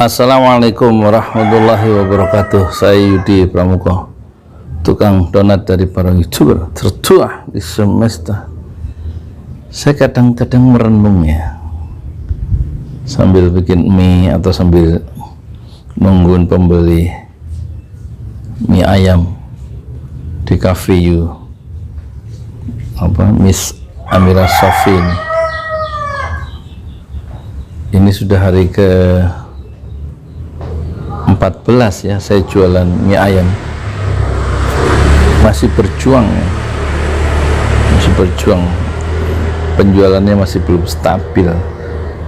Assalamualaikum warahmatullahi wabarakatuh. Saya Yudi Pramuko, tukang donat dari para YouTuber tertua di semesta. Saya kadang-kadang merenung ya, sambil bikin mie atau sambil nungguin pembeli mie ayam di Cafe You, Miss Amira Sofi ini sudah hari ke 14 ya saya jualan mie ayam, masih berjuang ya, penjualannya masih belum stabil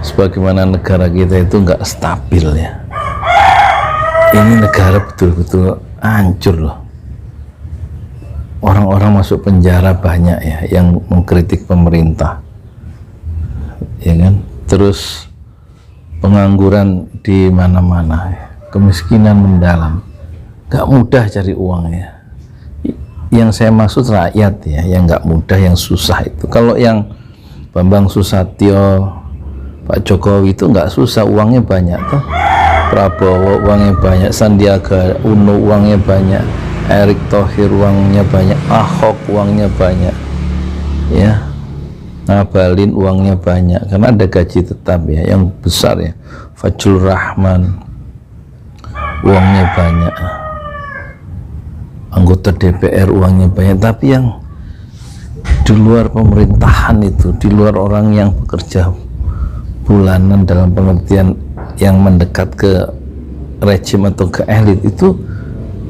sebagaimana negara kita itu nggak stabil ya. Ini negara betul-betul hancur loh, orang-orang masuk penjara banyak ya yang mengkritik pemerintah ya kan, terus pengangguran di mana-mana ya. Kemiskinan mendalam, gak mudah cari uangnya. Yang saya maksud rakyat ya, yang gak mudah, yang susah itu. Kalau yang Bambang Susatyo, Pak Jokowi itu gak susah, uangnya banyak tuh. Prabowo uangnya banyak, Sandiaga Uno uangnya banyak, Erick Thohir uangnya banyak, Ahok uangnya banyak, ya. Ngabalin uangnya banyak, karena ada gaji tetap ya, yang besar ya. Fajrul Rahman uangnya banyak, anggota DPR uangnya banyak, tapi yang di luar pemerintahan itu, di luar orang yang bekerja bulanan dalam pengertian yang mendekat ke rejim atau ke elit itu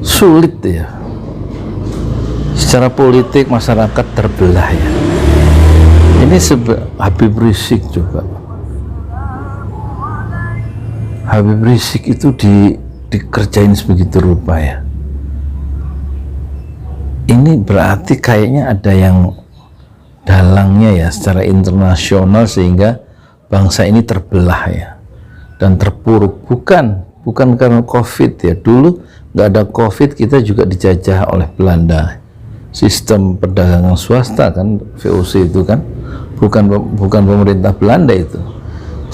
sulit ya. Secara politik masyarakat terbelah ya. Ini Habib Rizik coba, Habib Rizik itu dikerjain sebegitu rupa ya. Ini berarti kayaknya ada yang dalangnya ya secara internasional sehingga bangsa ini terbelah ya dan terpuruk. Bukan karena COVID ya, dulu nggak ada COVID kita juga dijajah oleh Belanda, sistem perdagangan swasta kan, VOC itu kan, bukan pemerintah Belanda itu.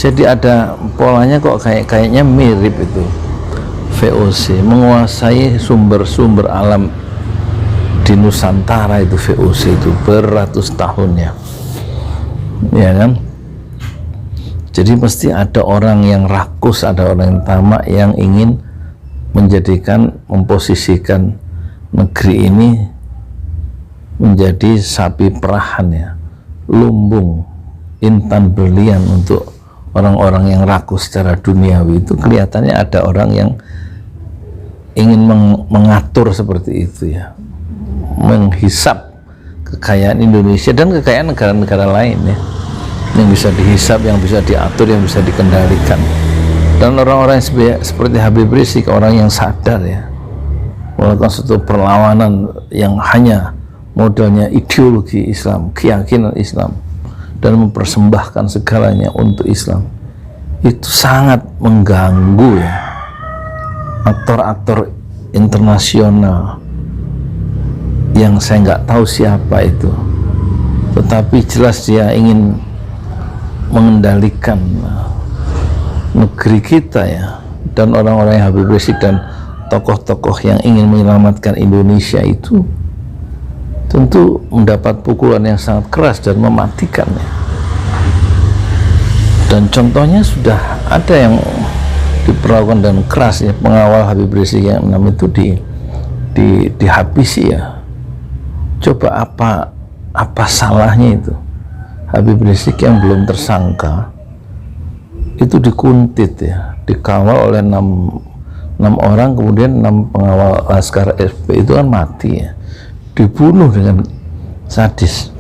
Jadi ada polanya kok kayaknya mirip itu. VOC menguasai sumber-sumber alam di Nusantara itu, VOC itu beratus tahun ya kan. Jadi pasti ada orang yang rakus, ada orang yang tamak yang ingin memposisikan negeri ini menjadi sapi perahan ya, lumbung intan berlian untuk orang-orang yang rakus secara duniawi. Itu kelihatannya ada orang yang ingin mengatur seperti itu ya, menghisap kekayaan Indonesia dan kekayaan negara-negara lain ya, yang bisa dihisap, yang bisa diatur, yang bisa dikendalikan. Dan orang-orang seperti Habib Rizik, orang yang sadar ya, melakukan suatu perlawanan yang hanya modalnya ideologi Islam, keyakinan Islam, dan mempersembahkan segalanya untuk Islam, itu sangat mengganggu ya aktor-aktor internasional yang saya nggak tahu siapa itu, tetapi jelas dia ingin mengendalikan negeri kita ya. Dan orang-orang yang Habib Rizik dan tokoh-tokoh yang ingin menyelamatkan Indonesia itu tentu mendapat pukulan yang sangat keras dan mematikan ya. Dan contohnya sudah ada yang diperlakukan dan keras ya, pengawal Habib Rizik yang 6 itu dihabisi ya. Coba apa salahnya itu Habib Rizik yang belum tersangka itu dikuntit ya, dikawal oleh 6 orang, kemudian 6 pengawal Laskar FP itu kan mati ya, dibunuh dengan sadis.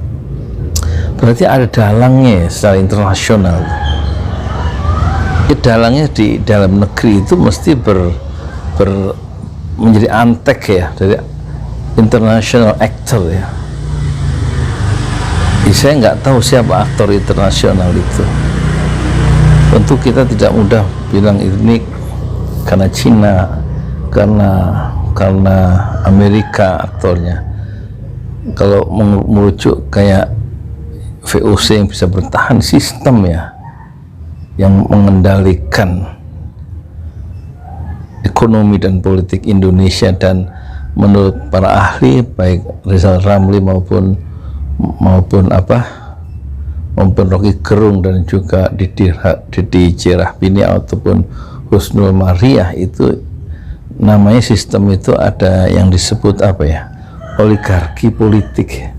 Berarti ada dalangnya ya, secara internasional. Dalangnya di dalam negeri itu mesti menjadi antek ya dari international actor ya. Saya nggak tahu siapa aktor internasional itu. Tentu kita tidak mudah bilang ini karena Cina, karena Amerika aktornya. Kalau merujuk kayak VOC yang bisa bertahan, sistem ya yang mengendalikan ekonomi dan politik Indonesia, dan menurut para ahli baik Rizal Ramli maupun Rocky Gerung dan juga Didi J. Rahbini ataupun Husnul Mariah, itu namanya sistem itu ada yang disebut oligarki politik,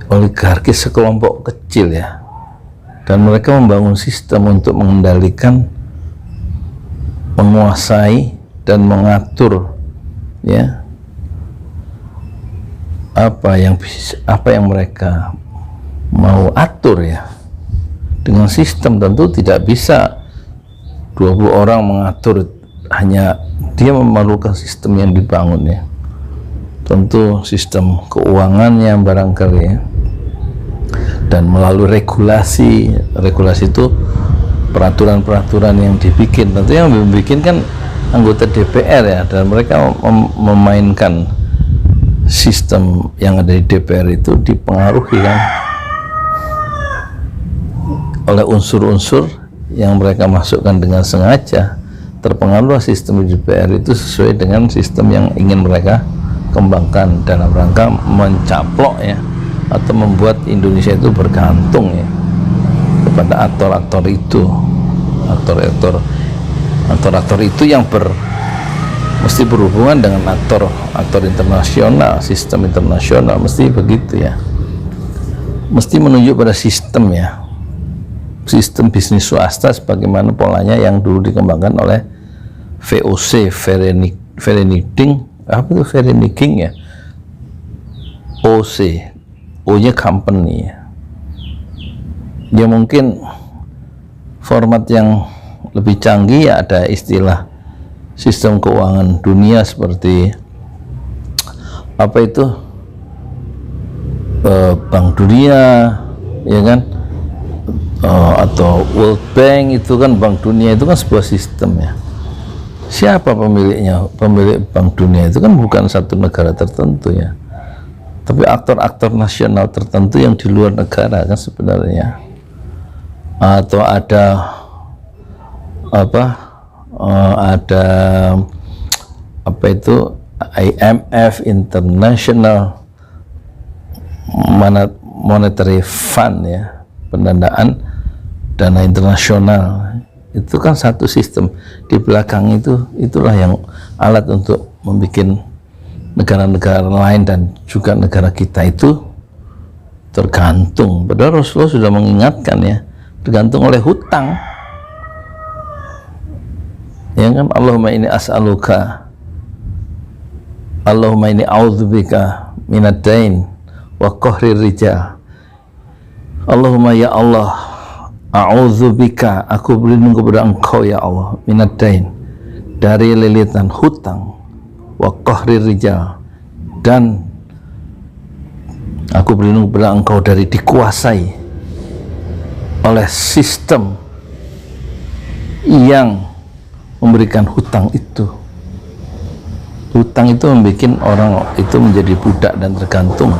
oligarki sekelompok kecil ya, dan mereka membangun sistem untuk mengendalikan, menguasai dan mengatur ya apa yang mereka mau atur ya, dengan sistem. Tentu tidak bisa 20 orang mengatur, hanya dia memerlukan sistem yang dibangun ya, tentu sistem keuangannya barangkali ya, dan melalui regulasi itu peraturan-peraturan yang dibikin. Tentu yang membikin kan anggota DPR ya, dan mereka memainkan sistem yang ada di DPR itu dipengaruhi kan oleh unsur-unsur yang mereka masukkan dengan sengaja. Terpengaruh sistem di DPR itu sesuai dengan sistem yang ingin mereka kembangkan dalam rangka mencaplok ya, atau membuat Indonesia itu bergantung ya kepada aktor-aktor itu, aktor-aktor itu yang mesti berhubungan dengan aktor internasional, sistem internasional, mesti begitu ya, mesti menunjuk pada sistem ya, sistem bisnis swasta sebagaimana polanya yang dulu dikembangkan oleh VOC, Vereniging ya, OC, O-nya company ya. Ya mungkin format yang lebih canggih ya, ada istilah sistem keuangan dunia seperti Bank Dunia ya kan, atau World Bank. Itu kan Bank Dunia itu kan sebuah sistem ya. Siapa pemiliknya? Pemilik Bank Dunia itu kan bukan satu negara tertentu ya, tapi aktor-aktor nasional tertentu yang di luar negara kan sebenarnya. Atau ada IMF, International Monetary Fund ya, pendanaan dana internasional. Itu kan satu sistem. Di belakang itulah yang alat untuk membuat negara-negara lain dan juga negara kita itu tergantung. Padahal Rasulullah sudah mengingatkan ya, tergantung oleh hutang ya kan. Allahumma ini as'aluka, Allahumma ini a'udzubika minad-dain wa qahrir rijal. Allahumma ya Allah, a'udzubika, aku berlindung kepada engkau ya Allah, minad-dain, dari lilitan hutang, wa qahrir rijal, dan aku berlindung kepada engkau dari dikuasai oleh sistem yang memberikan hutang itu. Hutang itu membuat orang itu menjadi budak dan tergantung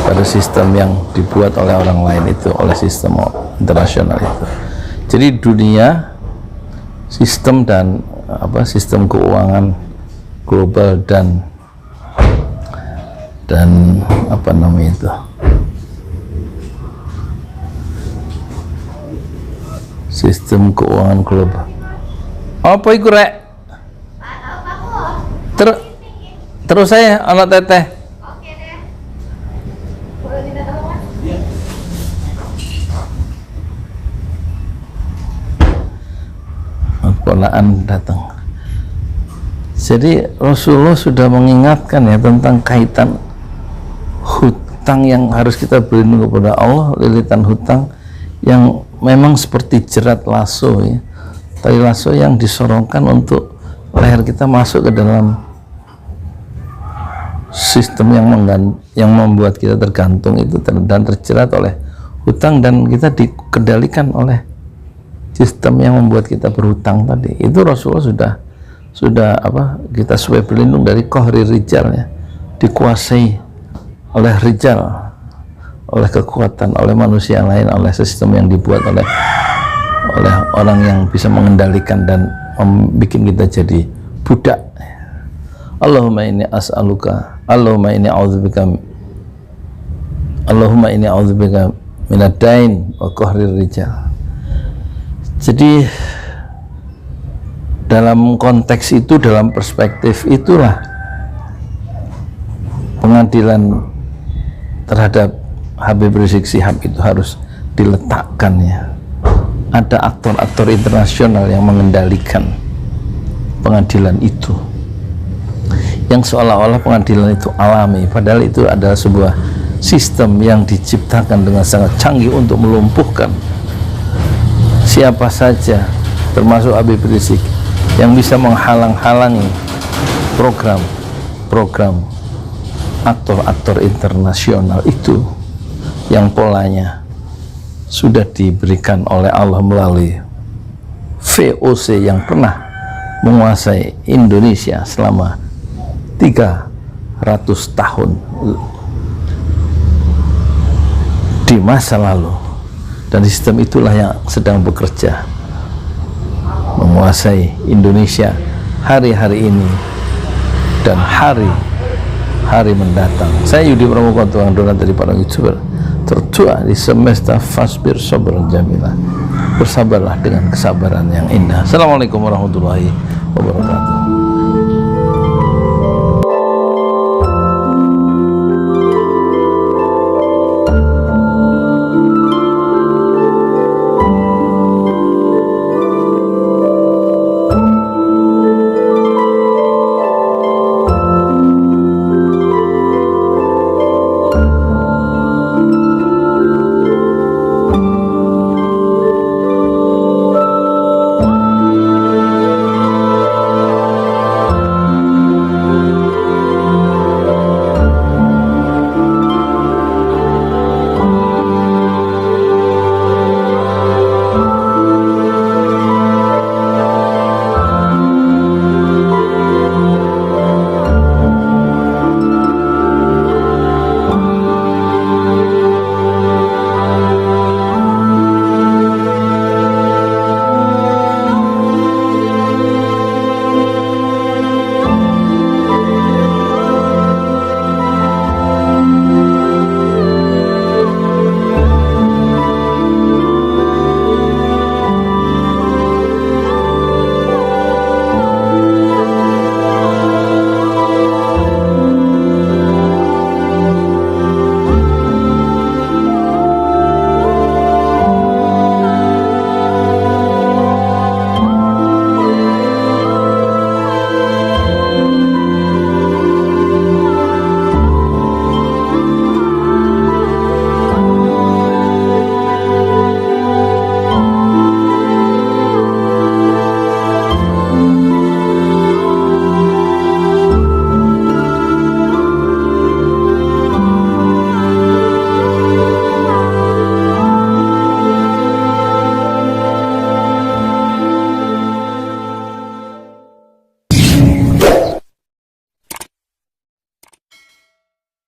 pada sistem yang dibuat oleh orang lain itu, oleh sistem internasional itu. Jadi dunia, sistem dan sistem keuangan global dan sistem keuangan global. Apa itu rek? Terus saya anak teteh. Oke deh. Boleh minta tolong Mas? Polaan datang. Jadi Rasulullah sudah mengingatkan ya tentang kaitan hutang yang harus kita berlindung kepada Allah, lilitan hutang yang memang seperti jerat lasso ya, tali lasso yang disorongkan untuk leher kita masuk ke dalam sistem yang membuat kita tergantung itu dan terjerat oleh hutang, dan kita dikendalikan oleh sistem yang membuat kita berhutang tadi. Itu Rasulullah sudah kita supaya berlindung dari qahri rijal ya, dikuasai oleh rijal, oleh kekuatan, oleh manusia lain, oleh sistem yang dibuat oleh orang yang bisa mengendalikan dan membuat kita jadi budak. Allahumma inni as'aluka, Allahumma inni a'udzubika minad dain wa qahrir rijal. Jadi dalam konteks itu, dalam perspektif itulah pengadilan terhadap Habib Rizik Syihab itu harus diletakkan ya. Ada aktor-aktor internasional yang mengendalikan pengadilan itu, yang seolah-olah pengadilan itu alami, padahal itu adalah sebuah sistem yang diciptakan dengan sangat canggih untuk melumpuhkan siapa saja, termasuk Habib Rizik, yang bisa menghalang-halangi program aktor-aktor internasional itu, yang polanya sudah diberikan oleh Allah melalui VOC yang pernah menguasai Indonesia selama 300 tahun di masa lalu, dan sistem itulah yang sedang bekerja menguasai Indonesia hari-hari ini dan hari mendatang. Saya Yudi Pramuka, tukang donat dari para YouTuber tertua di semesta Fasbir Sabran Jamila. Bersabarlah dengan kesabaran yang indah. Assalamualaikum warahmatullahi wabarakatuh.